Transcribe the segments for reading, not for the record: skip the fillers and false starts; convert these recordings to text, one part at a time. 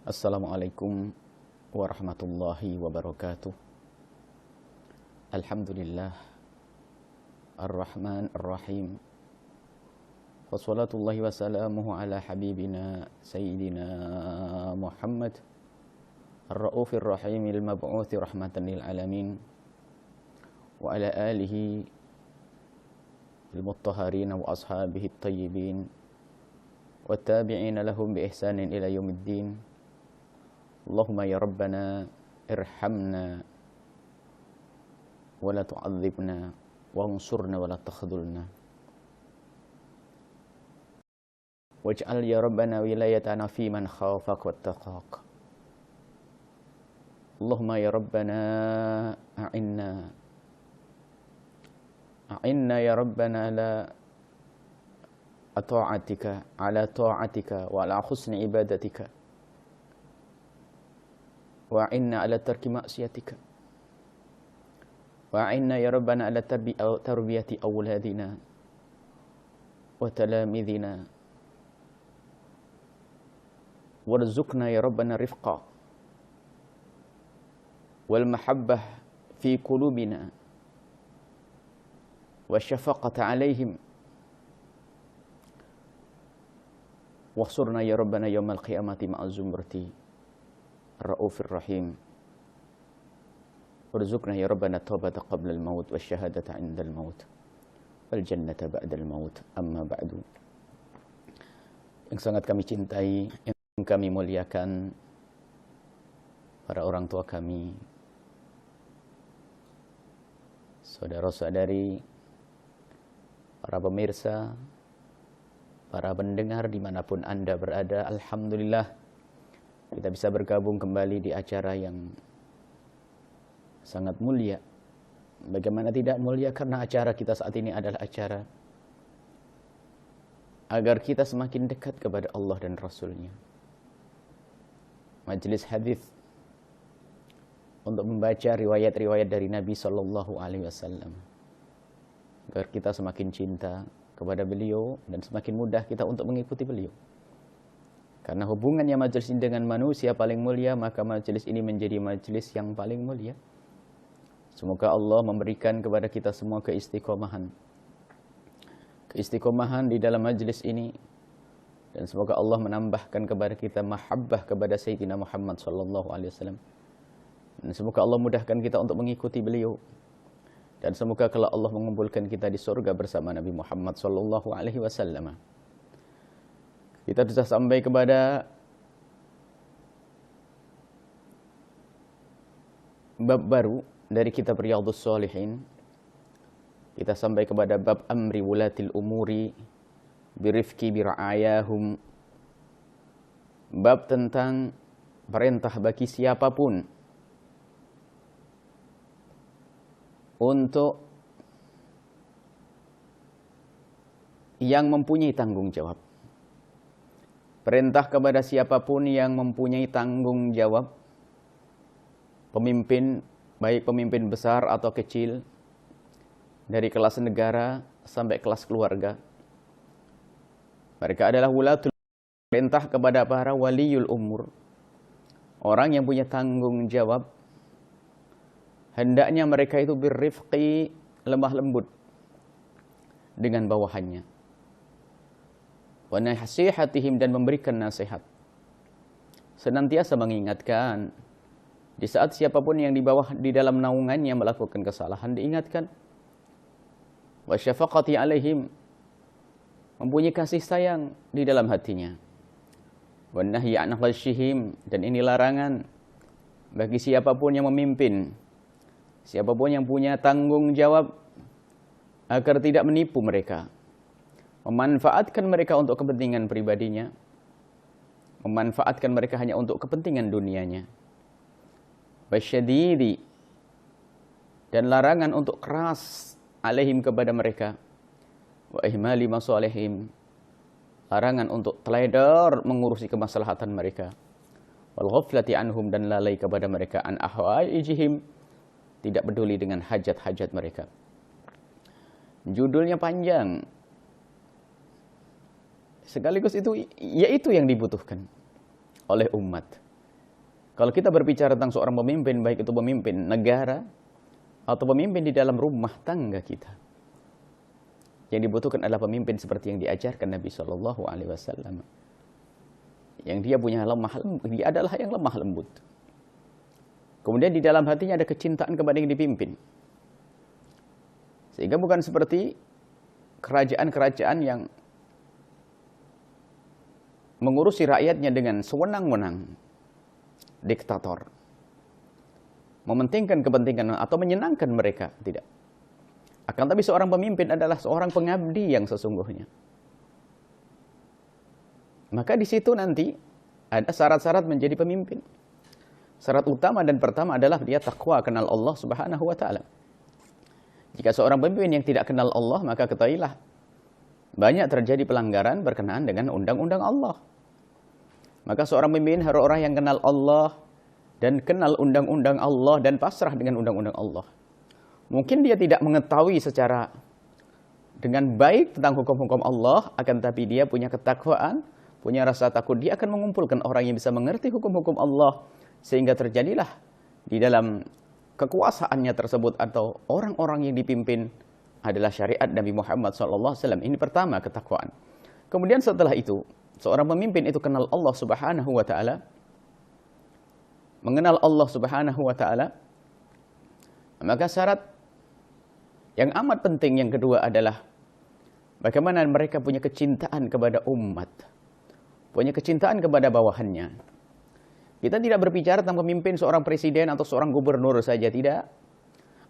Assalamualaikum warahmatullahi wabarakatuh. Alhamdulillah Ar-Rahman Ar-Rahim. Wassalatullahi wassalamuhu ala habibina Sayyidina Muhammad Ar-Ra'ufir Rahimil Mab'uthi rahmatan lil alamin. Wa ala alihi al-muttaharina wa ashabihi at-tayyibin wa tabi'ina lahum bi ihsanin ila yaumiddin. Allahumma ya Rabbana irhamna wa la tu'adzibna wa unsurna wa la takhdhulna waj'al ya Rabbana wilayatana fi man khafak wattaqak. Allahumma ya Rabbana a'inna ya Rabbana ala ta'atika wa ala husni ibadatika wa'inna ala tarki maksiatika wa'inna ya Rabbana ala tarbiyati awladina wa talamidina warzuqna ya Rabbana rifqa wal mahabbah fi qulubina wa syafaqata alaihim wahsurna ya Rabbana yawmal qiyamati ma'a zumrati Ar-Ra'ufir Rahim. Warzuqna ya Rabbana taubata qabla al-maut wa syahadata 'inda al-maut wal jannata ba'da al-maut. Amma ba'du. Yang sangat kami cintai, yang kami muliakan, para orang tua kami, saudara-saudari, para pemirsa, para pendengar dimanapun Anda berada, alhamdulillah kita bisa bergabung kembali di acara yang sangat mulia. Bagaimana tidak mulia, karena acara kita saat ini adalah acara agar kita semakin dekat kepada Allah dan Rasul-Nya. Majelis hadis untuk membaca riwayat-riwayat dari Nabi SAW, agar kita semakin cinta kepada beliau dan semakin mudah kita untuk mengikuti beliau. Karena hubungannya majelis ini dengan manusia paling mulia, maka majelis ini menjadi majelis yang paling mulia. Semoga Allah memberikan kepada kita semua keistiqomahan di dalam majelis ini, dan semoga Allah menambahkan kepada kita mahabbah kepada Sayyidina Muhammad SAW. Dan semoga Allah mudahkan kita untuk mengikuti beliau, dan semoga kalau Allah mengumpulkan kita di surga bersama Nabi Muhammad SAW. Kita sudah sampai kepada bab baru dari kitab Riyadhus Shalihin. Kita sampai kepada bab amri wulatil umuri birifqi bira'ayahum. Bab tentang perintah bagi siapapun untuk yang mempunyai tanggung jawab. Perintah kepada siapapun yang mempunyai tanggung jawab, pemimpin, baik pemimpin besar atau kecil, dari kelas negara sampai kelas keluarga. Mereka adalah wulatul, perintah kepada para waliul umur, orang yang punya tanggung jawab. Hendaknya mereka itu birrifqi, lemah lembut dengan bawahannya. Wa nasihatihim, dan memberikan nasihat. Senantiasa mengingatkan. Di saat siapapun yang di bawah, di dalam naungannya melakukan kesalahan, diingatkan. Wa syafaqati alaihim, mempunyai kasih sayang di dalam hatinya. Wa nahyi an ghashihim, dan ini larangan bagi siapapun yang memimpin, siapapun yang punya tanggung jawab, agar tidak menipu mereka, memanfaatkan mereka untuk kepentingan pribadinya, memanfaatkan mereka hanya untuk kepentingan dunianya. Wasyadidi, dan larangan untuk keras alaihim, kepada mereka. Wa ihmali masalihim, larangan untuk teledor mengurusi kemaslahatan mereka. Wal ghaflati anhum, dan lalai kepada mereka. An ahwaijihim, tidak peduli dengan hajat-hajat mereka. Judulnya panjang, sekaligus itu yaitu yang dibutuhkan oleh umat. Kalau kita berbicara tentang seorang pemimpin, baik itu pemimpin negara atau pemimpin di dalam rumah tangga kita, yang dibutuhkan adalah pemimpin seperti yang diajarkan Nabi Shallallahu Alaihi Wasallam. Yang dia punya lemah lembut, dia adalah yang lemah lembut. Kemudian di dalam hatinya ada kecintaan kepada yang dipimpin. Sehingga bukan seperti kerajaan-kerajaan yang mengurusi rakyatnya dengan sewenang-wenang, diktator. Mementingkan kepentingan atau menyenangkan mereka, tidak. Akan tapi seorang pemimpin adalah seorang pengabdi yang sesungguhnya. Maka di situ nanti ada syarat-syarat menjadi pemimpin. Syarat utama dan pertama adalah dia takwa, kenal Allah Subhanahu wa taala. Jika seorang pemimpin yang tidak kenal Allah, maka ketahuilah banyak terjadi pelanggaran berkenaan dengan undang-undang Allah. Maka seorang pemimpin harus orang yang kenal Allah dan kenal undang-undang Allah dan pasrah dengan undang-undang Allah. Mungkin dia tidak mengetahui secara dengan baik tentang hukum-hukum Allah, akan tapi dia punya ketakwaan, punya rasa takut. Dia akan mengumpulkan orang yang bisa mengerti hukum-hukum Allah, sehingga terjadilah di dalam kekuasaannya tersebut atau orang-orang yang dipimpin adalah syariat Nabi Muhammad SAW. Ini pertama, ketakwaan. Kemudian setelah itu, seorang pemimpin itu kenal Allah Subhanahu wa taala. Mengenal Allah Subhanahu wa taala, maka syarat yang amat penting yang kedua adalah bagaimana mereka punya kecintaan kepada umat, punya kecintaan kepada bawahannya. Kita tidak berbicara tentang pemimpin seorang presiden atau seorang gubernur saja, tidak.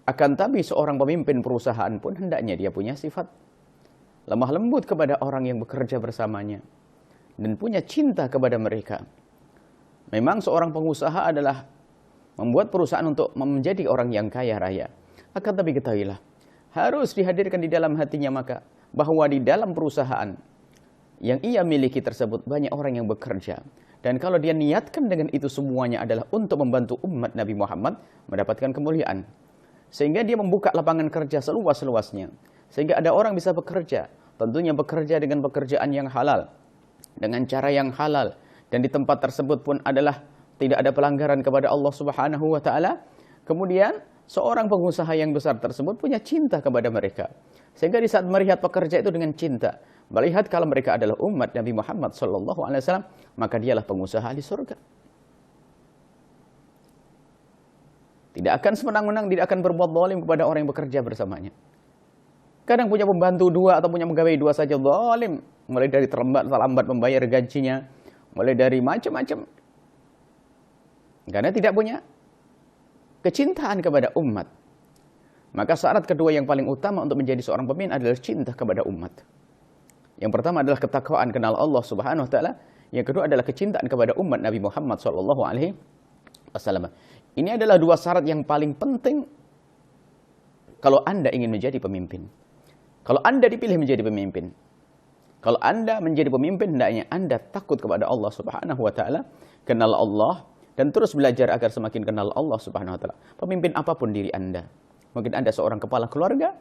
Akan tapi seorang pemimpin perusahaan pun hendaknya dia punya sifat lemah lembut kepada orang yang bekerja bersamanya dan punya cinta kepada mereka. Memang seorang pengusaha adalah membuat perusahaan untuk menjadi orang yang kaya raya. Akan tapi ketahuilah, harus dihadirkan di dalam hatinya maka bahwa di dalam perusahaan yang ia miliki tersebut banyak orang yang bekerja. Dan kalau dia niatkan dengan itu semuanya adalah untuk membantu umat Nabi Muhammad mendapatkan kemuliaan. Sehingga dia membuka lapangan kerja seluas-luasnya. Sehingga ada orang bisa bekerja. Tentunya bekerja dengan pekerjaan yang halal. Dengan cara yang halal. Dan di tempat tersebut pun adalah tidak ada pelanggaran kepada Allah Subhanahu wa taala. Kemudian seorang pengusaha yang besar tersebut punya cinta kepada mereka. Sehingga di saat melihat pekerja itu dengan cinta, melihat kalau mereka adalah umat Nabi Muhammad SAW, maka dialah pengusaha di surga. Tidak akan semenang-menang, tidak akan berbuat zalim kepada orang yang bekerja bersamanya. Kadang punya pembantu dua atau punya pegawai dua saja zalim. Mulai dari terlambat membayar gajinya, mulai dari macam-macam. Karena tidak punya kecintaan kepada umat. Maka syarat kedua yang paling utama untuk menjadi seorang pemimpin adalah cinta kepada umat. Yang pertama adalah ketakwaan, kenal Allah Subhanahu wa taala. Yang kedua adalah kecintaan kepada umat Nabi Muhammad sallallahu alaihi wasallam. Ini adalah dua syarat yang paling penting kalau Anda ingin menjadi pemimpin. Kalau Anda dipilih menjadi pemimpin. Kalau Anda menjadi pemimpin, hendaknya Anda takut kepada Allah Subhanahu wa taala, kenal Allah dan terus belajar agar semakin kenal Allah Subhanahu wa taala. Pemimpin apapun diri Anda. Mungkin Anda seorang kepala keluarga,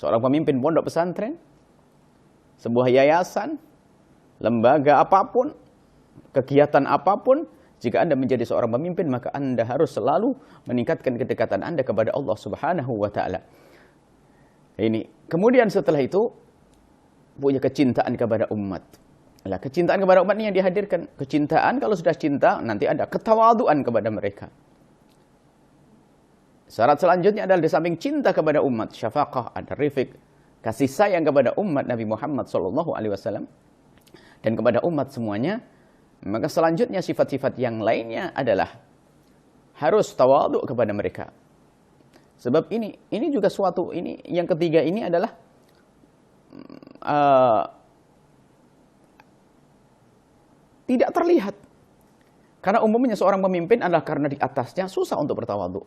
seorang pemimpin pondok pesantren, sebuah yayasan, lembaga apapun, kegiatan apapun, jika Anda menjadi seorang pemimpin, maka Anda harus selalu meningkatkan kedekatan Anda kepada Allah Subhanahu wa taala. Ini. Kemudian setelah itu punya kecintaan kepada umat. Nah, kecintaan kepada umat ini yang dihadirkan. Kecintaan, kalau sudah cinta, nanti ada ketawaduan kepada mereka. Syarat selanjutnya adalah di samping cinta kepada umat, syafaqah, ada rifq, kasih sayang kepada umat Nabi Muhammad SAW dan kepada umat semuanya. Maka selanjutnya sifat-sifat yang lainnya adalah harus tawadhu kepada mereka. Sebab ini juga suatu, ini yang ketiga ini adalah tidak terlihat. Karena umumnya seorang pemimpin adalah karena di atasnya susah untuk bertawadhu.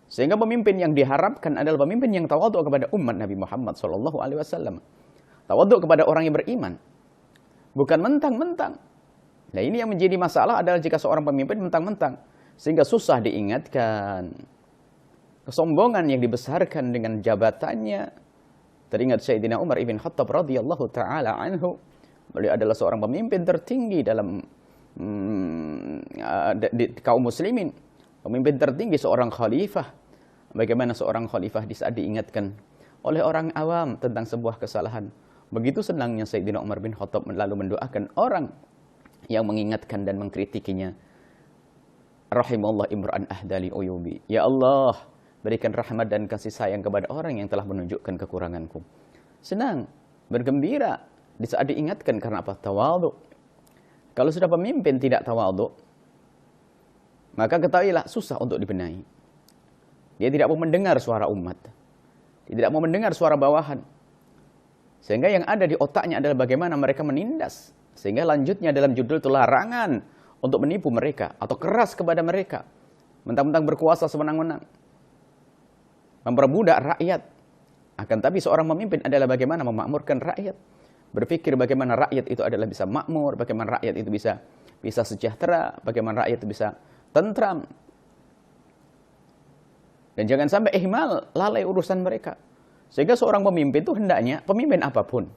Sehingga pemimpin yang diharapkan adalah pemimpin yang tawadhu kepada umat Nabi Muhammad SAW. Tawadhu kepada orang yang beriman. Bukan mentang-mentang. Nah, ini yang menjadi masalah adalah jika seorang pemimpin mentang-mentang. Sehingga susah diingatkan. Kesombongan yang dibesarkan dengan jabatannya. Teringat Sayyidina Umar ibn Khattab radhiyallahu ta'ala anhu. Beliau adalah seorang pemimpin tertinggi dalam di kaum muslimin, pemimpin tertinggi seorang khalifah. Bagaimana seorang khalifah di saat diingatkan oleh orang awam tentang sebuah kesalahan, begitu senangnya Sayyidina Umar bin Khattab lalu mendoakan orang yang mengingatkan dan mengkritikinya. Rahimallah imra'an ahdali uyubi. Ya Allah, berikan rahmat dan kasih sayang kepada orang yang telah menunjukkan kekuranganku. Senang, bergembira di saat diingatkan karena apa? Tawadhu. Kalau sudah pemimpin tidak tawadhu, maka ketahuilah susah untuk dibenahi. Dia tidak mau mendengar suara umat. Dia tidak mau mendengar suara bawahan. Sehingga yang ada di otaknya adalah bagaimana mereka menindas. Sehingga lanjutnya dalam judul itu larangan untuk menipu mereka atau keras kepada mereka. Mentang-mentang berkuasa semenang-menang. Memperbudak rakyat. Akan tapi seorang pemimpin adalah bagaimana memakmurkan rakyat. Berpikir bagaimana rakyat itu adalah bisa makmur, bagaimana rakyat itu bisa sejahtera, bagaimana rakyat itu bisa tentram. Dan jangan sampai ihmal, lalai urusan mereka. Sehingga seorang pemimpin itu hendaknya, pemimpin apapun.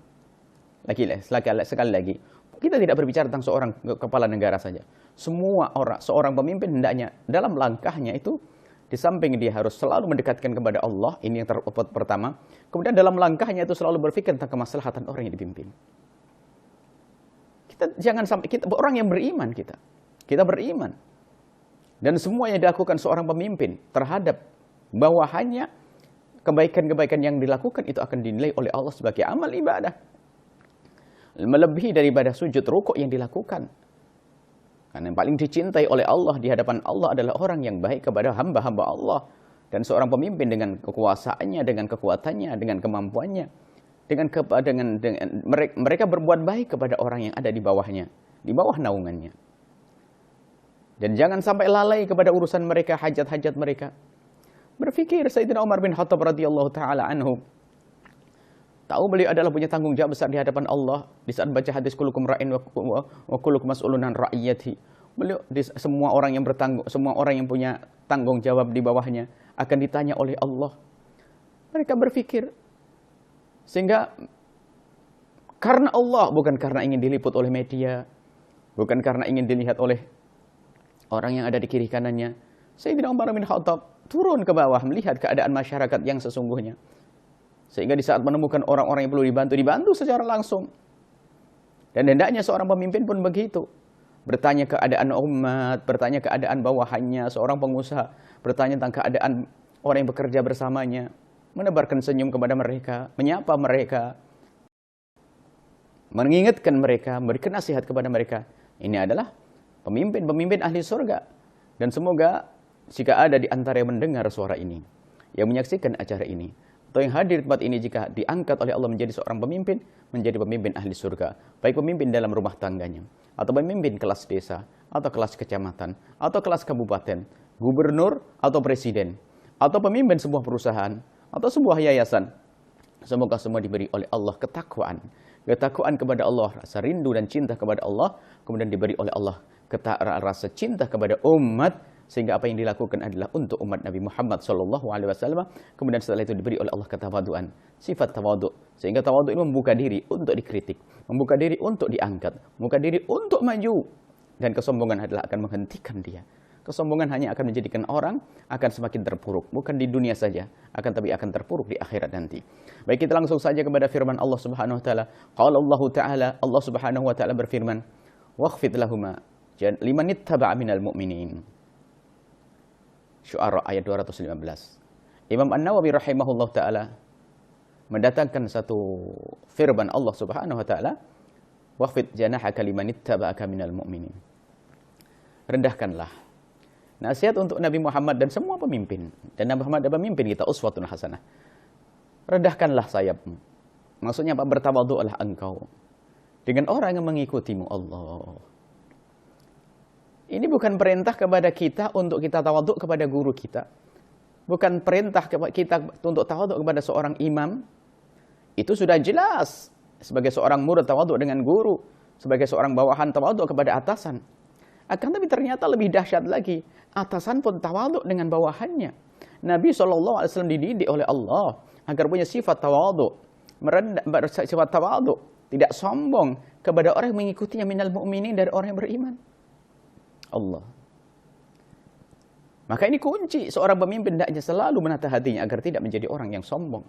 Sekali lagi, kita tidak berbicara tentang seorang kepala negara saja. Semua orang, seorang pemimpin hendaknya dalam langkahnya itu, di samping dia harus selalu mendekatkan kepada Allah, ini yang pertama. Kemudian dalam langkahnya itu selalu berpikir tentang kemaslahatan orang yang dipimpin. Kita jangan sampai, kita orang yang beriman kita beriman. Dan semua yang dilakukan seorang pemimpin terhadap bawahannya, kebaikan-kebaikan yang dilakukan itu akan dinilai oleh Allah sebagai amal ibadah. Melebihi daripada sujud rukuk yang dilakukan. Karena yang paling dicintai oleh Allah di hadapan Allah adalah orang yang baik kepada hamba-hamba Allah. Dan seorang pemimpin dengan kekuasaannya, dengan kekuatannya, dengan kemampuannya, mereka berbuat baik kepada orang yang ada di bawahnya, di bawah naungannya. Dan jangan sampai lalai kepada urusan mereka, hajat-hajat mereka. Berpikir Sayyidina Umar bin Khattab radhiyallahu taala anhu, tahu beliau adalah punya tanggung jawab besar di hadapan Allah di saat baca hadis kullukum ra'in wa kullukum mas'ulun an ra'iyati. Beliau semua orang yang semua orang yang punya tanggung jawab di bawahnya akan ditanya oleh Allah. Mereka berpikir sehingga karena Allah, bukan karena ingin diliput oleh media, bukan karena ingin dilihat oleh orang yang ada di kiri kanannya, Sayyidina Umar bin Khattab turun ke bawah melihat keadaan masyarakat yang sesungguhnya. Sehingga di saat menemukan orang-orang yang perlu dibantu secara langsung. Dan hendaknya seorang pemimpin pun begitu. Bertanya keadaan umat, bertanya keadaan bawahannya, seorang pengusaha, bertanya tentang keadaan orang yang bekerja bersamanya, menebarkan senyum kepada mereka, menyapa mereka, mengingatkan mereka, memberikan nasihat kepada mereka. Ini adalah pemimpin-pemimpin ahli surga. Dan semoga jika ada di antara yang mendengar suara ini, yang menyaksikan acara ini, atau yang hadir di tempat ini, jika diangkat oleh Allah menjadi seorang pemimpin, menjadi pemimpin ahli surga. Baik pemimpin dalam rumah tangganya, atau pemimpin kelas desa, atau kelas kecamatan, atau kelas kabupaten, gubernur, atau presiden, atau pemimpin sebuah perusahaan, atau sebuah yayasan. Semoga semua diberi oleh Allah ketakwaan. Ketakwaan kepada Allah, rasa rindu dan cinta kepada Allah. Kemudian diberi oleh Allah rasa cinta kepada umat. Sehingga apa yang dilakukan adalah untuk umat Nabi Muhammad SAW. Kemudian setelah itu diberi oleh Allah ketawaduan, sifat tawadhu. Sehingga tawadhu ini membuka diri untuk dikritik, membuka diri untuk diangkat, membuka diri untuk maju. Dan kesombongan adalah akan menghentikan dia. Kesombongan hanya akan menjadikan orang akan semakin terpuruk. Bukan di dunia saja, tapi akan terpuruk di akhirat nanti. Baik, kita langsung saja kepada firman Allah Subhanahu wa taala. Qala Allah Ta'ala, Allah Subhanahu wa taala berfirman, "Wakhfid lahuma liman ittaba'a minal mu'minin." Syu'ara ayat 215. Imam An-Nawawi rahimahullah ta'ala mendatangkan satu firman Allah Subhanahu wa ta'ala, "Wakhfid janahaka liman ittaba'aka minal mu'minin." Rendahkanlah. Nasihat untuk Nabi Muhammad dan semua pemimpin. Dan Nabi Muhammad adalah pemimpin kita, uswatun hasanah. Rendahkanlah sayapmu. Maksudnya apa? Bertawadhu'lah engkau dengan orang yang mengikutimu. Allah. Ini bukan perintah kepada kita untuk kita tawadhu kepada guru kita. Bukan perintah kita untuk tawadhu kepada seorang imam. Itu sudah jelas. Sebagai seorang murid tawadhu dengan guru. Sebagai seorang bawahan tawadhu kepada atasan. Akan tapi ternyata lebih dahsyat lagi. Atasan pun tawadhu dengan bawahannya. Nabi SAW dididik oleh Allah agar punya sifat tawadhu. Sifat tawadhu. Tidak sombong kepada orang yang mengikutinya minal mu'minin, dari orang yang beriman. Allah. Maka ini kunci seorang pemimpin hendaknya selalu menata hatinya agar tidak menjadi orang yang sombong.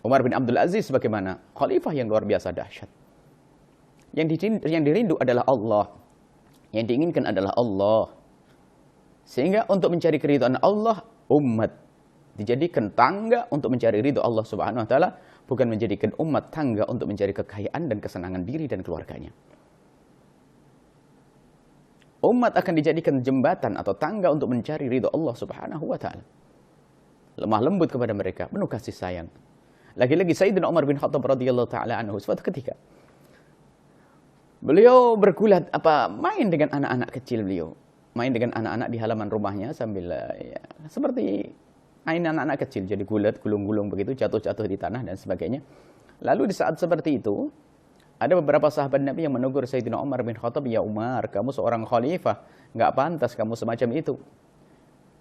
Umar bin Abdul Aziz bagaimana? Khalifah yang luar biasa dahsyat. Yang dirindu adalah Allah. Yang diinginkan adalah Allah. Sehingga untuk mencari keridhaan Allah, umat dijadikan tangga untuk mencari ridho Allah Subhanahu wa taala, bukan menjadikan umat tangga untuk mencari kekayaan dan kesenangan diri dan keluarganya. Umat akan dijadikan jembatan atau tangga untuk mencari ridho Allah Subhanahu wa taala. Lemah lembut kepada mereka, penuh kasih sayang. Lagi-lagi Sayyidina Umar bin Khattab radhiyallahu taala anhu suatu ketika beliau bergulat main dengan anak-anak kecil beliau. Main dengan anak-anak di halaman rumahnya sambil ya, seperti main anak-anak kecil, jadi gulat, gulung-gulung begitu, jatuh-jatuh di tanah dan sebagainya. Lalu di saat seperti itu, ada beberapa sahabat Nabi yang menegur Sayyidina Umar bin Khattab, "Ya Umar, kamu seorang khalifah, nggak pantas kamu semacam itu."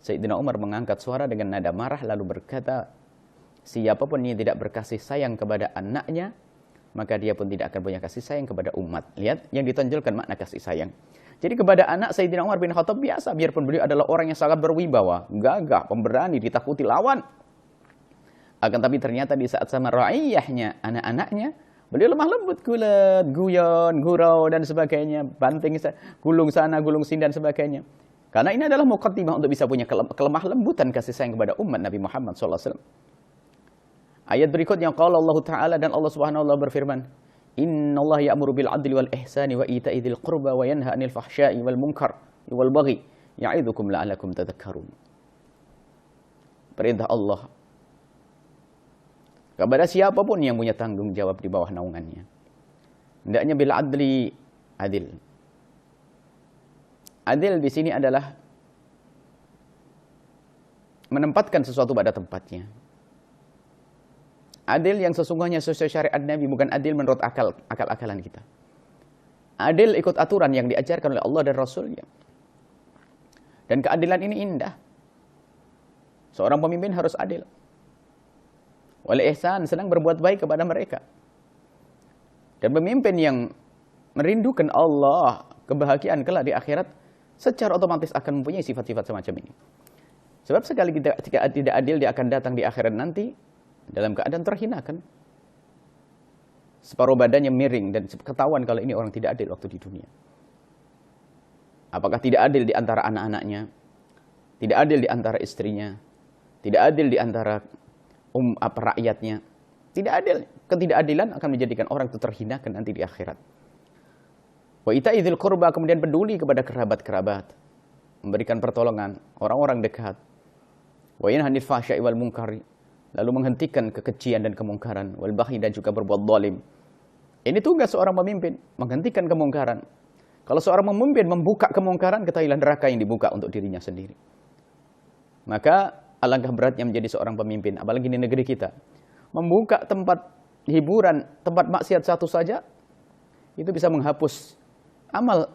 Sayyidina Umar mengangkat suara dengan nada marah lalu berkata, "Siapapun yang tidak berkasih sayang kepada anaknya, maka dia pun tidak akan punya kasih sayang kepada umat." Lihat, yang ditonjolkan makna kasih sayang. Jadi kepada anak Sayyidina Umar bin Khattab biasa, biarpun beliau adalah orang yang sangat berwibawa, gagah, pemberani, ditakuti lawan. Akan tapi ternyata di saat sama ra'iyahnya, anak-anaknya, beliau lemah lembut, gulat, guyon, gurau, dan sebagainya. Banting, gulung sana, gulung sini, dan sebagainya. Karena ini adalah muqaddimah untuk bisa punya kelemah lembutan kasih sayang kepada umat Nabi Muhammad SAW. Ayat berikutnya, qala Allah Ta'ala, dan Allah Subhanahu wa ta'ala berfirman, "Inna Allah ya'muru bil adli wal ihsani wa ita'i dzil qurba wa yanha 'anil fahsya'i wal munkar wal baghi ya'idzukum la'allakum tadhakkarun." Perintah Allah kepada siapapun yang punya tanggung jawab di bawah naungannya, hendaknya bil adli, adil. Adil di sini adalah menempatkan sesuatu pada tempatnya. Adil yang sesungguhnya sesuai syariat Nabi, bukan adil menurut akal-akalan kita. Adil ikut aturan yang diajarkan oleh Allah dan Rasulnya. Dan keadilan ini indah. Seorang pemimpin harus adil. Wal ihsan, senang berbuat baik kepada mereka. Dan pemimpin yang merindukan Allah, kebahagiaan kelak di akhirat, secara otomatis akan mempunyai sifat-sifat semacam ini. Sebab sekali ketika tidak adil, dia akan datang di akhirat nanti dalam keadaan terhinakan. Separuh badannya miring dan ketahuan kalau ini orang tidak adil waktu di dunia. Apakah tidak adil di antara anak-anaknya? Tidak adil di antara istrinya? Tidak adil di antara rakyatnya? Tidak adil. Ketidakadilan akan menjadikan orang itu terhinakan nanti di akhirat. Wa ita'i dzil qurba, kemudian peduli kepada kerabat-kerabat, memberikan pertolongan orang-orang dekat. Wa yanha 'anil fahsya'i wal munkari, lalu menghentikan kekejian dan kemungkaran, wal baghi, dan juga berbuat zalim. Ini tugas seorang pemimpin, menghentikan kemungkaran. Kalau seorang pemimpin membuka kemungkaran, ketahuilah neraka yang dibuka untuk dirinya sendiri. Maka alangkah beratnya menjadi seorang pemimpin, apalagi di negeri kita. Membuka tempat hiburan, tempat maksiat satu saja, itu bisa menghapus amal,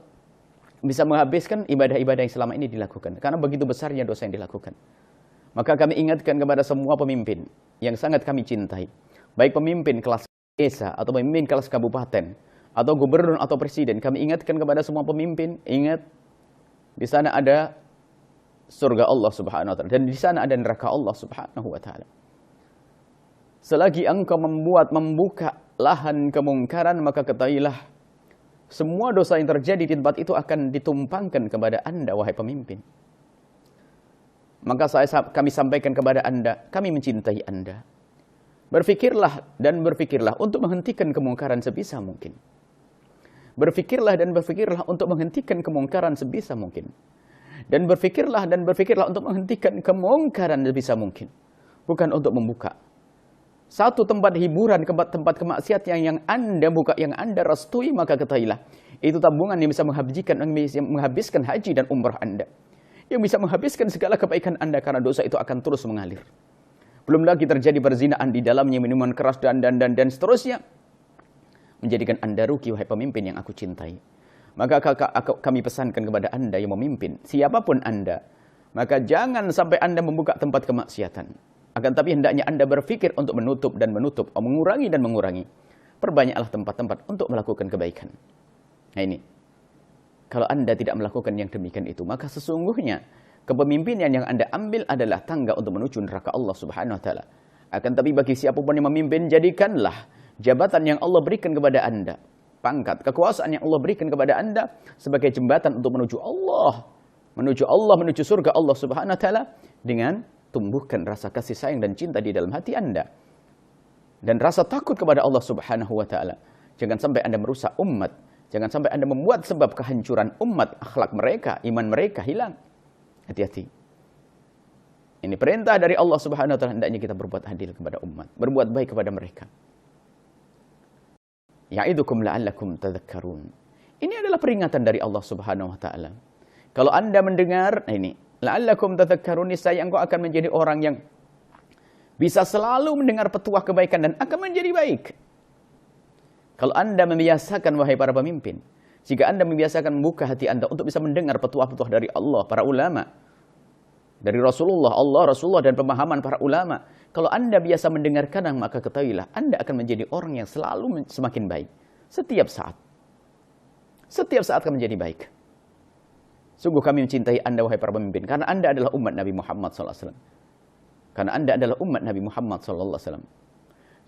bisa menghabiskan ibadah-ibadah yang selama ini dilakukan. Karena begitu besarnya dosa yang dilakukan. Maka kami ingatkan kepada semua pemimpin yang sangat kami cintai. Baik pemimpin kelas desa, atau pemimpin kelas kabupaten, atau gubernur, atau presiden. Kami ingatkan kepada semua pemimpin, ingat, di sana ada surga Allah Subhanahu wa ta'ala. Dan di sana ada neraka Allah Subhanahu wa ta'ala. Selagi engkau membuka lahan kemungkaran, maka ketahuilah, semua dosa yang terjadi di tempat itu akan ditumpangkan kepada Anda, wahai pemimpin. Maka kami sampaikan kepada Anda, kami mencintai Anda. Berfikirlah dan berfikirlah untuk menghentikan kemungkaran sebisa mungkin. Berfikirlah dan berfikirlah untuk menghentikan kemungkaran sebisa mungkin. Dan berfikirlah untuk menghentikan kemungkaran sebisa mungkin. Bukan untuk membuka satu tempat hiburan, tempat kemaksiatan yang Anda buka, yang Anda restui, maka ketahuilah, itu tabungan yang bisa menghabiskan haji dan umrah Anda. Yang bisa menghabiskan segala kebaikan Anda, karena dosa itu akan terus mengalir. Belum lagi terjadi perzinaan di dalamnya, minuman keras dan seterusnya. Menjadikan Anda rugi, wahai pemimpin yang aku cintai. Maka kami pesankan kepada Anda yang memimpin, siapapun Anda, maka jangan sampai Anda membuka tempat kemaksiatan. Akan tapi hendaknya Anda berpikir untuk menutup, mengurangi. Perbanyaklah tempat-tempat untuk melakukan kebaikan. Nah ini. Kalau Anda tidak melakukan yang demikian itu, maka sesungguhnya kepemimpinan yang Anda ambil adalah tangga untuk menuju neraka Allah Subhanahu wa taala. Akan tapi bagi siapapun yang memimpin, jadikanlah jabatan yang Allah berikan kepada Anda, pangkat, kekuasaan yang Allah berikan kepada Anda sebagai jembatan untuk menuju Allah, menuju surga Allah Subhanahu wa taala, dengan tumbuhkan rasa kasih sayang dan cinta di dalam hati Anda dan rasa takut kepada Allah Subhanahu wa taala. Jangan sampai Anda merusak umat. Jangan sampai Anda membuat sebab kehancuran umat, akhlak mereka, iman mereka hilang. Hati-hati. Ini perintah dari Allah Subhanahu wa taala, hendaknya kita berbuat adil kepada umat, berbuat baik kepada mereka. Ya'idukum la'allakum tadhakkarun. Ini adalah peringatan dari Allah Subhanahu wa taala. Kalau Anda mendengar, ini, la'allakum tadhakkarun, niscaya engkau akan menjadi orang yang bisa selalu mendengar petuah kebaikan dan akan menjadi baik. Kalau Anda membiasakan, wahai para pemimpin, jika Anda membiasakan membuka hati Anda untuk bisa mendengar petuah-petuah dari Allah, para ulama, dari Rasulullah, Allah, Rasulullah, dan pemahaman para ulama. Kalau Anda biasa mendengarkan, maka ketahuilah, Anda akan menjadi orang yang selalu semakin baik. Setiap saat. Setiap saat akan menjadi baik. Sungguh kami mencintai Anda, wahai para pemimpin, karena Anda adalah umat Nabi Muhammad SAW. Karena Anda adalah umat Nabi Muhammad SAW.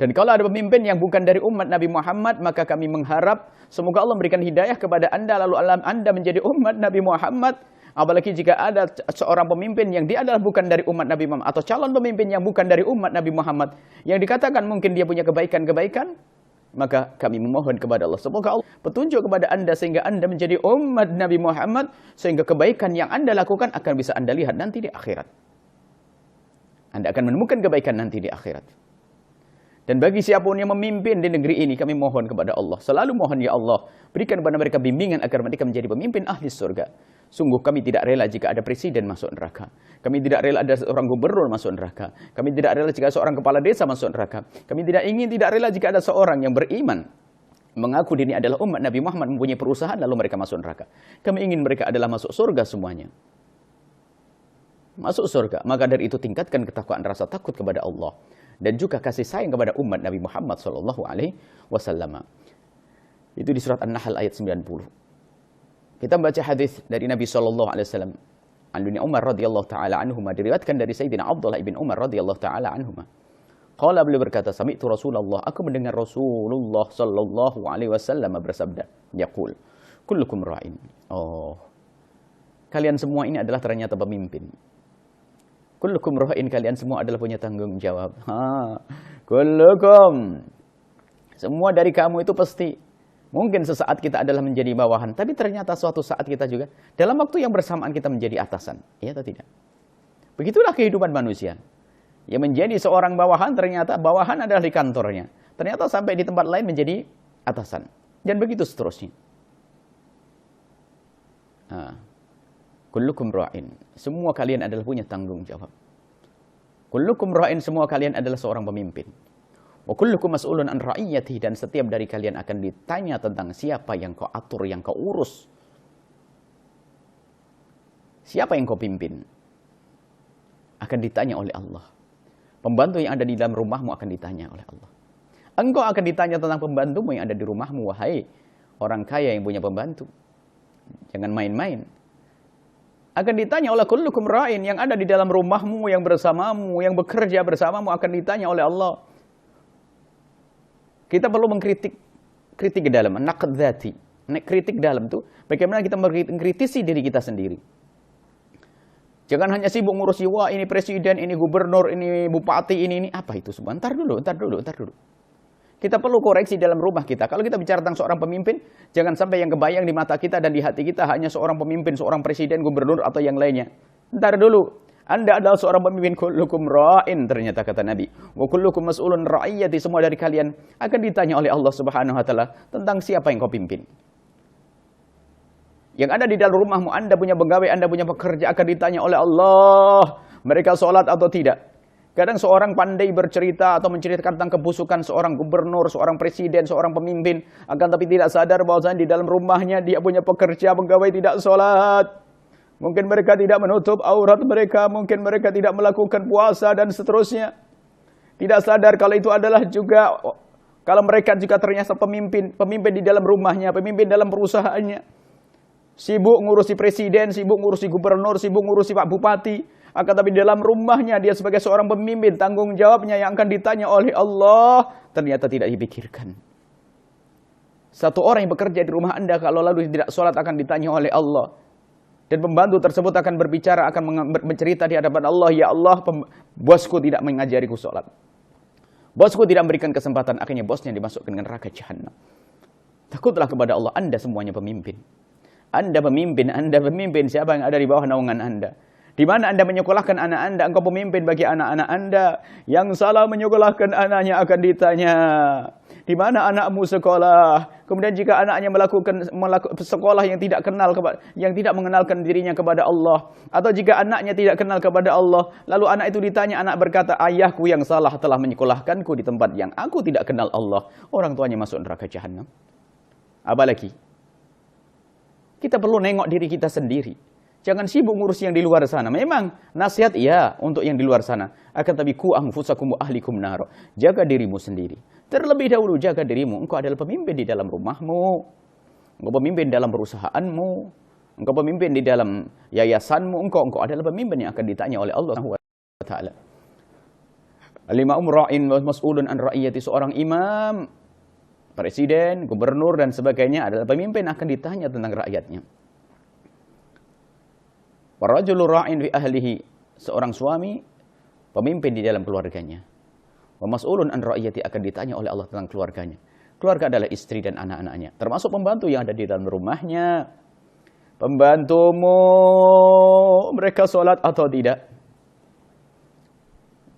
Dan kalau ada pemimpin yang bukan dari umat Nabi Muhammad, maka kami mengharap semoga Allah memberikan hidayah kepada Anda, lalu Anda menjadi umat Nabi Muhammad. Apalagi jika ada seorang pemimpin yang dia adalah bukan dari umat Nabi Muhammad, atau calon pemimpin yang bukan dari umat Nabi Muhammad, yang dikatakan mungkin dia punya kebaikan-kebaikan, maka kami memohon kepada Allah, semoga Allah petunjuk kepada Anda sehingga Anda menjadi umat Nabi Muhammad, sehingga kebaikan yang Anda lakukan akan bisa Anda lihat nanti di akhirat. Anda akan menemukan kebaikan nanti di akhirat. Dan bagi siapapun yang memimpin di negeri ini, kami mohon kepada Allah, selalu mohon, ya Allah, berikan kepada mereka bimbingan agar mereka menjadi pemimpin ahli surga. Sungguh kami tidak rela jika ada presiden masuk neraka. Kami tidak rela ada seorang gubernur masuk neraka. Kami tidak rela jika seorang kepala desa masuk neraka. Kami tidak rela jika ada seorang yang beriman, mengaku dirinya adalah umat Nabi Muhammad, mempunyai perusahaan, lalu mereka masuk neraka. Kami ingin mereka adalah masuk surga semuanya. Masuk surga. Maka dari itu tingkatkan ketakwaan, rasa takut kepada Allah. Dan juga kasih sayang kepada umat Nabi Muhammad SAW. Itu di surat An-Nahl ayat 90. Kita membaca hadis dari Nabi SAW. An bin Umar radhiyallahu taala anhuma, diriwayatkan dari Sayyidina Abdullah ibn Umar radhiyallahu taala anhuma. Qala, beliau berkata, sami'tu Rasulullah, aku mendengar Rasulullah sallallahu alaihi wasallam bersabda, yaqul, kullukum ra'in. Oh, kalian semua ini adalah ternyata pemimpin. Kullukum ra'in, kalian semua adalah punya tanggung jawab. Kullukum. Semua dari kamu itu pasti. Mungkin sesaat kita adalah menjadi bawahan, tapi ternyata suatu saat kita juga, dalam waktu yang bersamaan kita menjadi atasan. Iya atau tidak? Begitulah kehidupan manusia. Yang menjadi seorang bawahan, ternyata bawahan adalah di kantornya. Ternyata sampai di tempat lain menjadi atasan. Dan begitu seterusnya. Kullukum ra'in. Semua kalian adalah punya tanggung jawab. Kullukum ra'in, semua kalian adalah seorang pemimpin. Wa kullukum mas'ulun an ra'iyatihi, dan setiap dari kalian akan ditanya tentang siapa yang kau atur, yang kau urus. Siapa yang kau pimpin? Akan ditanya oleh Allah. Pembantu yang ada di dalam rumahmu akan ditanya oleh Allah. Engkau akan ditanya tentang pembantumu yang ada di rumahmu, wahai orang kaya yang punya pembantu. Jangan main-main. Akan ditanya oleh kullukum ra'in, yang ada di dalam rumahmu, yang bersamamu, yang bekerja bersamamu, akan ditanya oleh Allah. Kita perlu kritik ke dalam, naqd dzati. Kritik dalam itu bagaimana kita mengkritisi diri kita sendiri. Jangan hanya sibuk ngurusi, wah ini presiden, ini gubernur, ini bupati, ini apa itu semua. Ntar dulu. Kita perlu koreksi dalam rumah kita. Kalau kita bicara tentang seorang pemimpin, jangan sampai yang kebayang di mata kita dan di hati kita hanya seorang pemimpin, seorang presiden, gubernur, atau yang lainnya. Ntar dulu. Anda adalah seorang pemimpin. Kullukum ra'in, ternyata kata Nabi. Wa kullukum mas'ulun ra'iyati, semua dari kalian akan ditanya oleh Allah Subhanahu wa taala tentang siapa yang kau pimpin. Yang ada di dalam rumahmu, Anda punya pegawai, Anda punya pekerja, akan ditanya oleh Allah, mereka sholat atau tidak. Kadang seorang pandai bercerita atau menceritakan tentang kebusukan seorang gubernur, seorang presiden, seorang pemimpin, akan tapi tidak sadar bahwa di dalam rumahnya dia punya pekerja, pegawai tidak sholat. Mungkin mereka tidak menutup aurat mereka, mungkin mereka tidak melakukan puasa dan seterusnya. Tidak sadar kalau itu adalah juga, kalau mereka juga ternyata pemimpin di dalam rumahnya, pemimpin dalam perusahaannya. Sibuk ngurusi presiden, sibuk ngurusi gubernur, sibuk ngurusi Pak Bupati. Akan tapi dalam rumahnya dia sebagai seorang pemimpin, tanggung jawabnya yang akan ditanya oleh Allah ternyata tidak dipikirkan. Satu orang yang bekerja di rumah Anda kalau lalu tidak sholat akan ditanya oleh Allah. Dan pembantu tersebut akan berbicara, akan bercerita di hadapan Allah, ya Allah, bosku tidak mengajariku sholat. Bosku tidak memberikan kesempatan, akhirnya bosnya dimasukkan ke neraka jahanam. Takutlah kepada Allah, Anda semuanya pemimpin. Anda pemimpin, siapa yang ada di bawah naungan Anda? Di mana Anda menyekolahkan anak Anda, engkau pemimpin bagi anak-anak Anda. Yang salah menyekolahkan anaknya akan ditanya. Di mana anakmu sekolah? Kemudian jika anaknya melakukan sekolah yang tidak mengenalkan dirinya kepada Allah, atau jika anaknya tidak kenal kepada Allah, lalu anak itu ditanya, anak berkata, ayahku yang salah telah menyekolahkanku di tempat yang aku tidak kenal Allah. Orang tuanya masuk neraka jahanam. Apalagi kita perlu nengok diri kita sendiri. Jangan sibuk ngurus yang di luar sana. Memang nasihat iya untuk yang di luar sana. Akan tapi ku anfusakum wa ahlikum nar. Jaga dirimu sendiri. Terlebih dahulu jaga dirimu. Engkau adalah pemimpin di dalam rumahmu. Engkau pemimpin dalam perusahaanmu. Engkau pemimpin di dalam yayasanmu. Engkau adalah pemimpin yang akan ditanya oleh Allah SWT. Al-imam ra'in wa mas'ulun an ra'iyati. Seorang imam, presiden, gubernur dan sebagainya adalah pemimpin akan ditanya tentang rakyatnya. Warajulu ra'in fi ahlihi, seorang suami pemimpin di dalam keluarganya. Wa mas'ulun an ra'iyati, akan ditanya oleh Allah tentang keluarganya. Keluarga adalah istri dan anak-anaknya, termasuk pembantu yang ada di dalam rumahnya. Pembantumu mereka sholat atau tidak?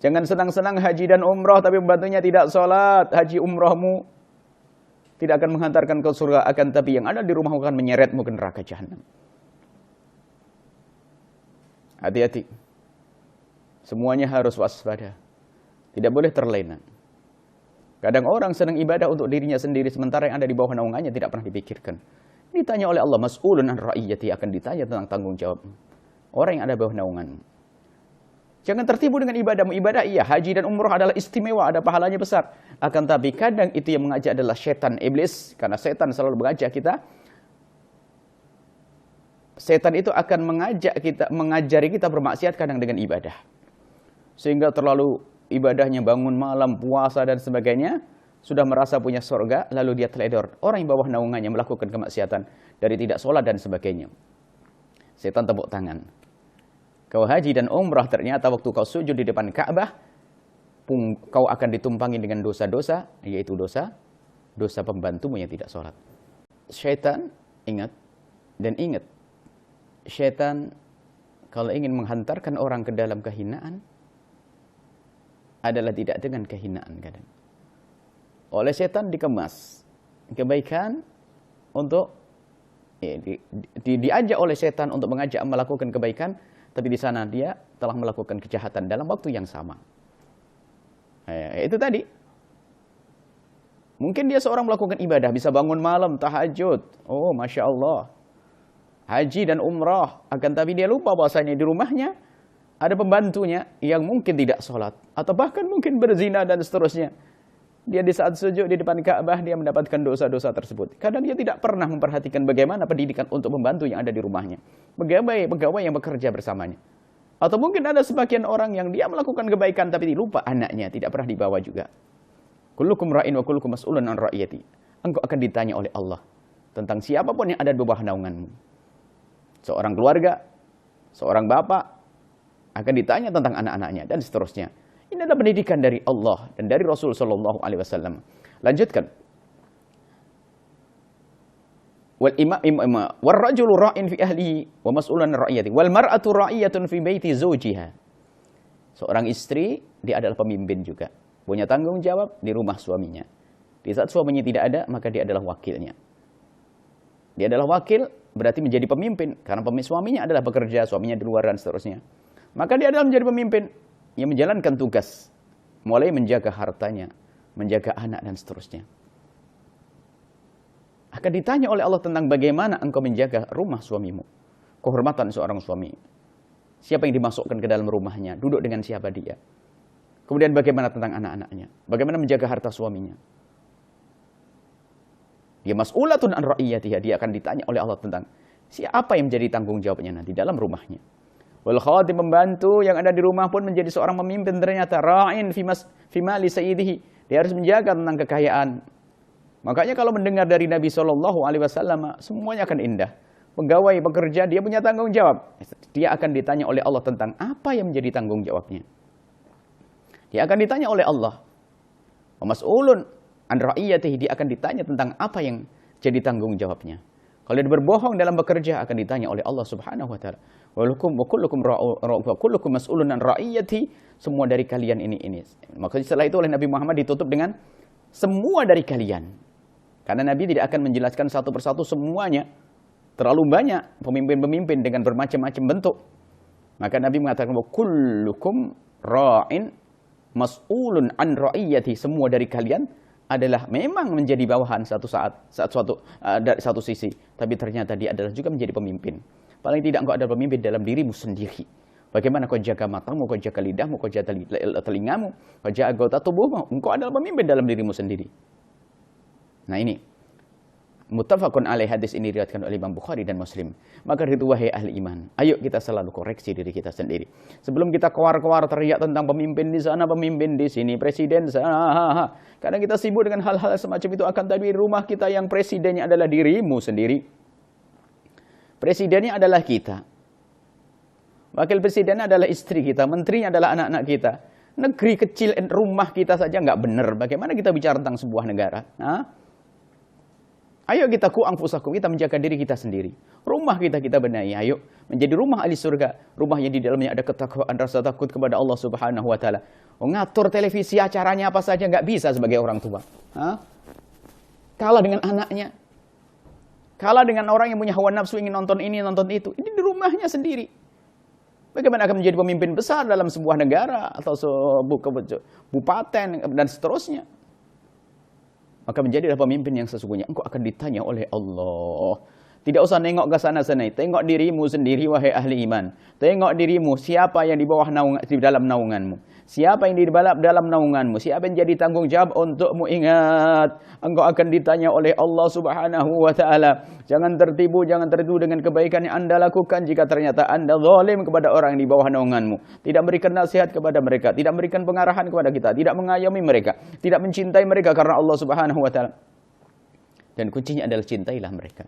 Jangan senang-senang haji dan umrah tapi pembantunya tidak sholat. Haji umrahmu tidak akan menghantarkan ke surga, akan tapi yang ada di rumahmu akan menyeretmu ke neraka jahanam. Hati-hati. Semuanya harus waspada. Tidak boleh terlena. Kadang orang senang ibadah untuk dirinya sendiri, sementara yang ada di bawah naungannya tidak pernah dipikirkan. Ditanya oleh Allah, mas'ulun an ra'iyati, akan ditanya tentang tanggung jawab orang yang ada di bawah naunganmu. Jangan tertipu dengan ibadahmu. Ibadah iya, haji dan umrah adalah istimewa, ada pahalanya besar. Akan tapi kadang itu yang mengajak adalah setan, iblis. Karena setan selalu mengajak kita. Setan itu akan mengajari kita bermaksiat kadang dengan ibadah. Sehingga terlalu ibadahnya bangun malam, puasa dan sebagainya, sudah merasa punya surga, lalu dia teledor. Orang yang bawah naungannya melakukan kemaksiatan dari tidak sholat dan sebagainya. Setan tepuk tangan. Kau haji dan umrah, ternyata waktu kau sujud di depan Ka'bah, kau akan ditumpangi dengan dosa-dosa, yaitu dosa pembantumu yang tidak sholat. Syaitan, ingat, syaitan kalau ingin menghantarkan orang ke dalam kehinaan adalah tidak dengan kehinaan kadang. Oleh syaitan dikemas kebaikan untuk diajak oleh syaitan untuk mengajak melakukan kebaikan, tapi di sana dia telah melakukan kejahatan dalam waktu yang sama. Itu tadi. Mungkin dia seorang melakukan ibadah, bisa bangun malam, tahajud. Oh, Masya Allah. Haji dan umrah, akan tapi dia lupa bahwasanya di rumahnya ada pembantunya yang mungkin tidak sholat, atau bahkan mungkin berzina dan seterusnya. Dia di saat sujud di depan Ka'bah, dia mendapatkan dosa-dosa tersebut. Kadang dia tidak pernah memperhatikan bagaimana pendidikan untuk pembantu yang ada di rumahnya. Pegawai yang bekerja bersamanya. Atau mungkin ada sebagian orang yang dia melakukan kebaikan, tapi lupa anaknya, tidak pernah dibawa juga. Kullukum ra'in wa kullukum mas'ulun an ra'iyati. Engkau akan ditanya oleh Allah tentang siapapun yang ada di bawah naunganmu. Seorang keluarga, seorang bapak akan ditanya tentang anak-anaknya dan seterusnya. Ini adalah pendidikan dari Allah dan dari Rasul sallallahu alaihi wasallam. Lanjutkan. Wal rajulu ra'in fi ahlihi wa mas'ulun an ra'iyati wal mar'atu ra'iyatun fi baiti zawjiha. Seorang istri, dia adalah pemimpin juga, punya tanggung jawab di rumah suaminya. Di saat suaminya tidak ada, maka dia adalah wakilnya. Dia adalah wakil, berarti menjadi pemimpin. Karena suaminya adalah bekerja, suaminya di luar dan seterusnya. Maka dia adalah menjadi pemimpin yang menjalankan tugas. Mulai menjaga hartanya, menjaga anak dan seterusnya. Akan ditanya oleh Allah tentang bagaimana engkau menjaga rumah suamimu. Kehormatan seorang suami. Siapa yang dimasukkan ke dalam rumahnya, duduk dengan siapa dia. Kemudian bagaimana tentang anak-anaknya. Bagaimana menjaga harta suaminya. Dia mas'ulatun an ra'iyatiha, dia akan ditanya oleh Allah tentang Siapa yang menjadi tanggung jawabnya nanti dalam rumahnya? Wal khadim, pembantu yang ada di rumah pun menjadi seorang pemimpin ternyata. Ra'in fi mali sayyidihi. Dia harus menjaga tentang kekayaan. Makanya kalau mendengar dari Nabi SAW, semuanya akan indah. Pegawai, pekerja, dia punya tanggung jawab. Dia akan ditanya oleh Allah tentang apa yang menjadi tanggung jawabnya. Dia akan ditanya oleh Allah. Wa mas'ulun an ra'iyatihi, dia akan ditanya tentang apa yang jadi tanggung jawabnya. Kalau dia berbohong dalam bekerja akan ditanya oleh Allah Subhanahu wa taala. Wa kullukum mas'ulun an ra'iyati, semua dari kalian ini. Maksudnya setelah itu oleh Nabi Muhammad ditutup dengan semua dari kalian. Karena Nabi tidak akan menjelaskan satu persatu semuanya. Terlalu banyak pemimpin-pemimpin dengan bermacam-macam bentuk. Maka Nabi mengatakan bahwa kullukum ra'in mas'ulun an ra'iyati, semua dari kalian adalah memang menjadi bawahan dari satu sisi, tapi ternyata dia adalah juga menjadi pemimpin. Paling tidak engkau adalah pemimpin dalam dirimu sendiri. Bagaimana kau jaga matamu, kau jaga lidahmu, kau jaga telingamu, kau jaga anggota tubuhmu, engkau adalah pemimpin dalam dirimu sendiri. Nah ini muttafaqun alaih, hadis ini diriwayatkan oleh Imam Bukhari dan Muslim. Maka itu wahai ahli iman, ayo kita selalu koreksi diri kita sendiri. Sebelum kita keluar-keluar teriak tentang pemimpin di sana, pemimpin di sini, presiden sana. Karena kita sibuk dengan hal-hal semacam itu, akan tapi rumah kita yang presidennya adalah dirimu sendiri. Presidennya adalah kita. Wakil presidennya adalah istri kita, menterinya adalah anak-anak kita. Negeri kecil, rumah kita saja nggak benar. Bagaimana kita bicara tentang sebuah negara? Ayo kita anfusakum, kita menjaga diri kita sendiri. Rumah kita benahi, ayo menjadi rumah ahli surga. Rumah yang di dalamnya ada ketakwaan, rasa takut kepada Allah Subhanahu wa taala. Ngatur televisi acaranya apa saja nggak bisa sebagai orang tua. Kalah dengan anaknya. Kalah dengan orang yang punya hawa nafsu ingin nonton ini, nonton itu. Ini di rumahnya sendiri. Bagaimana akan menjadi pemimpin besar dalam sebuah negara atau kabupaten dan seterusnya? Maka menjadilah pemimpin yang sesungguhnya. Engkau akan ditanya oleh Allah. Tidak usah nengok ke sana-sana. Tengok dirimu sendiri, wahai ahli iman. Tengok dirimu, siapa yang di bawah di dalam naunganmu. Siapa yang di dalam naunganmu. Siapa yang jadi tanggung jawab untukmu. Ingat, engkau akan ditanya oleh Allah Subhanahu wa ta'ala. Jangan tertipu dengan kebaikan yang anda lakukan jika ternyata anda zalim kepada orang yang di bawah naunganmu. Tidak memberikan nasihat kepada mereka. Tidak memberikan pengarahan kepada kita. Tidak mengayomi mereka. Tidak mencintai mereka karena Allah Subhanahu wa ta'ala. Dan kuncinya adalah cintailah mereka.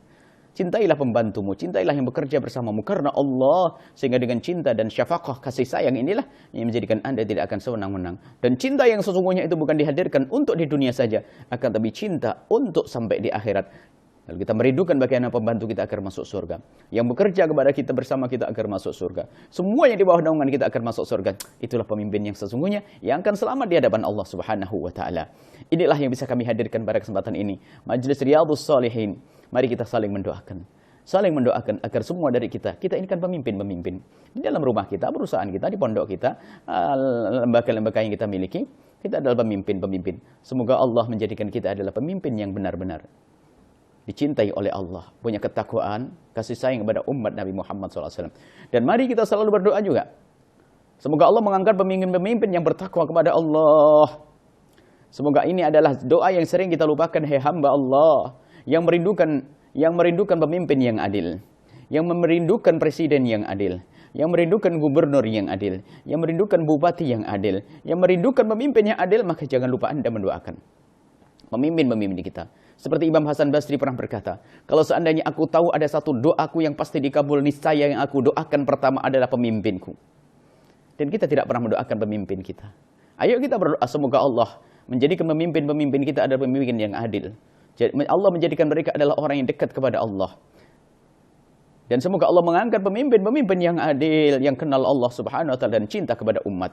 Cintailah pembantumu, cintailah yang bekerja bersamamu karena Allah. Sehingga dengan cinta dan syafaqah, kasih sayang inilah yang menjadikan anda tidak akan sewenang-wenang. Dan cinta yang sesungguhnya itu bukan dihadirkan untuk di dunia saja, akan tapi cinta untuk sampai di akhirat. Lalu kita merindukan bagaimana pembantu kita agar masuk surga. Yang bekerja kepada kita bersama kita agar masuk surga. Semua yang di bawah naungan kita akan masuk surga. Itulah pemimpin yang sesungguhnya yang akan selamat di hadapan Allah Subhanahu wa ta'ala. Inilah yang bisa kami hadirkan pada kesempatan ini. Majelis Riyadhus Shalihin. Mari kita saling mendoakan. Saling mendoakan agar semua dari kita ini kan pemimpin-pemimpin. Di dalam rumah kita, perusahaan kita, di pondok kita, lembaga-lembaga yang kita miliki, kita adalah pemimpin-pemimpin. Semoga Allah menjadikan kita adalah pemimpin yang benar-benar dicintai oleh Allah, punya ketakwaan, kasih sayang kepada umat Nabi Muhammad SAW. Dan mari kita selalu berdoa juga. Semoga Allah mengangkat pemimpin-pemimpin yang bertakwa kepada Allah. Semoga ini adalah doa yang sering kita lupakan, hai hamba Allah, yang merindukan pemimpin yang adil, yang merindukan presiden yang adil, yang merindukan gubernur yang adil, yang merindukan bupati yang adil, yang merindukan pemimpin yang adil, maka jangan lupa anda mendoakan pemimpin-pemimpin kita. Seperti Imam Hasan Basri pernah berkata, kalau seandainya aku tahu ada satu doaku yang pasti dikabul, niscaya yang aku doakan pertama adalah pemimpinku. Dan kita tidak pernah mendoakan pemimpin kita. Ayo kita berdoa semoga Allah menjadikan pemimpin-pemimpin kita adalah pemimpin yang adil. Allah menjadikan mereka adalah orang yang dekat kepada Allah. Dan semoga Allah mengangkat pemimpin-pemimpin yang adil, yang kenal Allah Subhanahu wa ta'ala dan cinta kepada umat.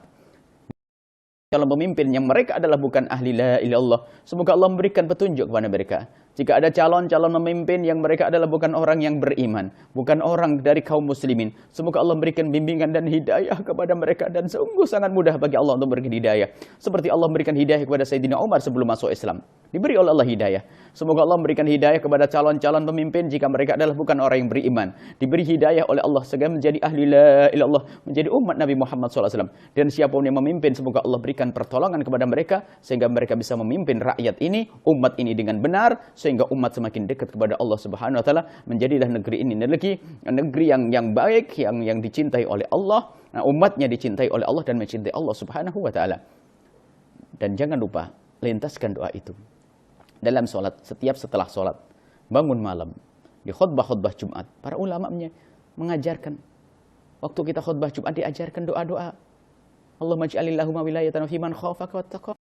Kalau pemimpin yang mereka adalah bukan ahli la ilallah, semoga Allah memberikan petunjuk kepada mereka. Jika ada calon-calon pemimpin yang mereka adalah bukan orang yang beriman, bukan orang dari kaum muslimin, semoga Allah memberikan bimbingan dan hidayah kepada mereka. Dan sungguh sangat mudah bagi Allah untuk memberikan hidayah. Seperti Allah memberikan hidayah kepada Sayyidina Umar sebelum masuk Islam. Diberi oleh Allah hidayah. Semoga Allah memberikan hidayah kepada calon-calon pemimpin jika mereka adalah bukan orang yang beriman. Diberi hidayah oleh Allah sehingga menjadi ahli la ilallah, menjadi umat Nabi Muhammad SAW. Dan siapapun yang memimpin, semoga Allah berikan pertolongan kepada mereka sehingga mereka bisa memimpin rakyat ini, umat ini dengan benar, sehingga umat semakin dekat kepada Allah Subhanahu wa taala. Menjadilah negeri ini negeri yang baik, yang dicintai oleh Allah. Nah, umatnya dicintai oleh Allah dan mencintai Allah Subhanahu wa taala. Dan jangan lupa lintaskan doa itu dalam sholat, setiap setelah sholat, bangun malam, di khutbah-khutbah Jumat. Para ulamanya mengajarkan, waktu kita khutbah Jumat diajarkan doa-doa. Allahumma ij'alillahumma wilayatan fi man khafaka wattaqa.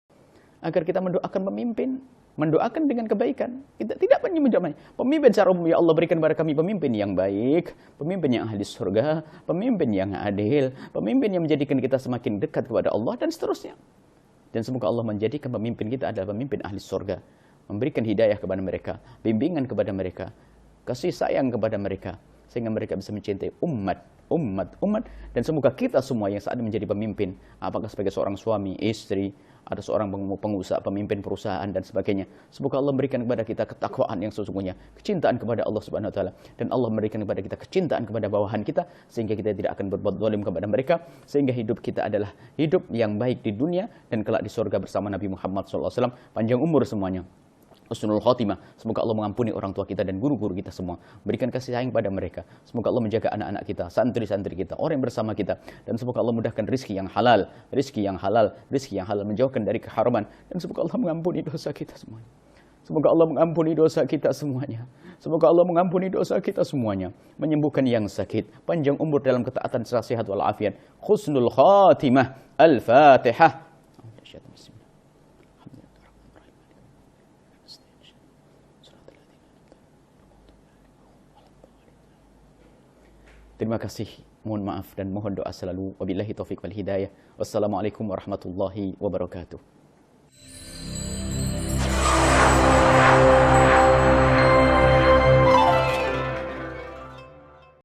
Agar kita mendoakan pemimpin, mendoakan dengan kebaikan. Kita tidak mendoakan pemimpin secara umum, ya Allah berikan kepada kami pemimpin yang baik, pemimpin yang ahli surga, pemimpin yang adil, pemimpin yang menjadikan kita semakin dekat kepada Allah, dan seterusnya. Dan semoga Allah menjadikan pemimpin kita adalah pemimpin ahli surga, memberikan hidayah kepada mereka, bimbingan kepada mereka, kasih sayang kepada mereka, sehingga mereka bisa mencintai umat. Dan semoga kita semua yang saat ini menjadi pemimpin, apakah sebagai seorang suami, istri, ada seorang pengusaha, pemimpin perusahaan dan sebagainya, semoga Allah memberikan kepada kita ketakwaan yang sesungguhnya, kecintaan kepada Allah Subhanahu wa taala, dan Allah memberikan kepada kita kecintaan kepada bawahan kita, sehingga kita tidak akan berbuat zalim kepada mereka, sehingga hidup kita adalah hidup yang baik di dunia dan kelak di surga bersama Nabi Muhammad SAW. Panjang umur semuanya, husnul khotimah. Semoga Allah mengampuni orang tua kita dan guru-guru kita semua, berikan kasih sayang pada mereka. Semoga Allah menjaga anak-anak kita, santri-santri kita, orang yang bersama kita, dan semoga Allah mudahkan rizki yang halal, menjauhkan dari keharaman, dan semoga Allah mengampuni dosa kita semuanya. Semoga Allah mengampuni dosa kita semuanya. Semoga Allah mengampuni dosa kita semuanya, menyembuhkan yang sakit, panjang umur dalam ketaatan, sehat walafiat, husnul khatimah. Al-Fatihah. Terima kasih, mohon maaf dan mohon doa selalu. Wabillahi taufiq wal hidayah. Wassalamualaikum warahmatullahi wabarakatuh.